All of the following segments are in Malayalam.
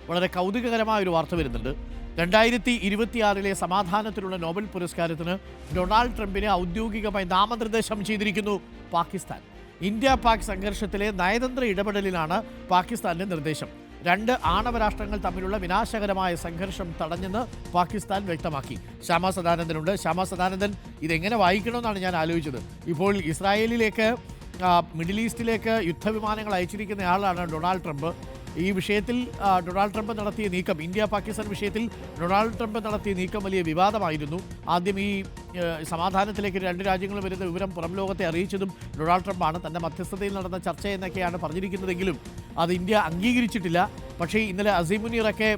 വളരെ കൗതുകകരമായ ഒരു വാർത്ത വരുന്നുണ്ട്. 2026 സമാധാനത്തിനുള്ള നോബൽ പുരസ്കാരത്തിന് ഡൊണാൾഡ് ട്രംപിനെ ഔദ്യോഗികമായി നാമനിർദ്ദേശം ചെയ്തിരിക്കുന്നു പാകിസ്ഥാൻ. ഇന്ത്യ പാക് സംഘർഷത്തിലെ നയതന്ത്ര ഇടപെടലിലാണ് പാകിസ്ഥാന്റെ നിർദ്ദേശം. 2 ആണവ രാഷ്ട്രങ്ങൾ തമ്മിലുള്ള വിനാശകരമായ സംഘർഷം തടഞ്ഞെന്ന് പാകിസ്ഥാൻ വ്യക്തമാക്കി. ശ്യാമ സദാനന്ദനുണ്ട്. ശ്യാമ സദാനന്ദൻ, ഇതെങ്ങനെ വായിക്കണമെന്നാണ് ഞാൻ ആലോചിച്ചത്. ഇപ്പോൾ ഇസ്രായേലിലേക്ക്, മിഡിൽ ഈസ്റ്റിലേക്ക് യുദ്ധവിമാനങ്ങൾ അയച്ചിരിക്കുന്നയാളാണ് ഡൊണാൾഡ് ട്രംപ്. ഈ വിഷയത്തിൽ ഡൊണാൾഡ് ട്രംപ് നടത്തിയ നീക്കം, ഇന്ത്യ പാകിസ്ഥാൻ വിഷയത്തിൽ ഡൊണാൾഡ് ട്രംപ് നടത്തിയ നീക്കം വലിയ വിവാദമായിരുന്നു. ആദ്യം ഈ സമാധാനത്തിലേക്ക് 2 രാജ്യങ്ങളും വരുന്ന വിവരം പുറം ലോകത്തെ അറിയിച്ചതും ഡൊണാൾഡ് ട്രംപാണ്. തൻ്റെ മധ്യസ്ഥതയിൽ നടന്ന ചർച്ച എന്നൊക്കെയാണ് പറഞ്ഞിരിക്കുന്നതെങ്കിലും അത് ഇന്ത്യ അംഗീകരിച്ചിട്ടില്ല. പക്ഷേ ഇന്നലെ അസീം മുനീറൊക്കെ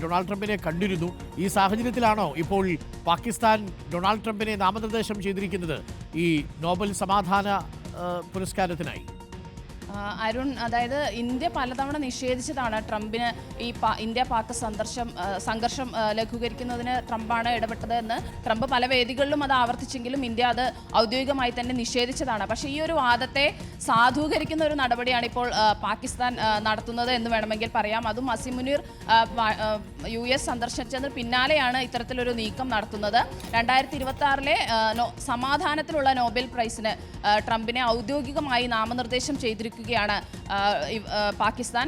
ഡൊണാൾഡ് ട്രംപിനെ കണ്ടിരുന്നു. ഈ സാഹചര്യത്തിലാണോ ഇപ്പോൾ പാകിസ്ഥാൻ ഡൊണാൾഡ് ട്രംപിനെ നാമനിർദ്ദേശം ചെയ്തിരിക്കുന്നത് ഈ നോബൽ സമാധാന പുരസ്കാരത്തിനായി? അരുൺ, അതായത് ഇന്ത്യ പലതവണ നിഷേധിച്ചതാണ് ട്രംപിന് ഈ ഇന്ത്യ പാക് സംഘർഷം ലഘൂകരിക്കുന്നതിന് ട്രംപാണ് ഇടപെട്ടത് എന്ന്. ട്രംപ് പല വേദികളിലും അത് ആവർത്തിച്ചെങ്കിലും ഇന്ത്യ അത് ഔദ്യോഗികമായി തന്നെ നിഷേധിച്ചതാണ്. പക്ഷേ ഈ ഒരു വാദത്തെ സാധൂകരിക്കുന്ന ഒരു നടപടിയാണ് ഇപ്പോൾ പാകിസ്ഥാൻ നടത്തുന്നത് എന്ന് വേണമെങ്കിൽ പറയാം. അതും അസീം മുനീർ US സന്ദർശിച്ചതിന് പിന്നാലെയാണ് ഇത്തരത്തിലൊരു നീക്കം നടത്തുന്നത്. 2026 സമാധാനത്തിലുള്ള നോബൽ പ്രൈസിന് ട്രംപിനെ ഔദ്യോഗികമായി നാമനിർദ്ദേശം ചെയ്തിരിക്കുകയാണ് പാകിസ്ഥാൻ.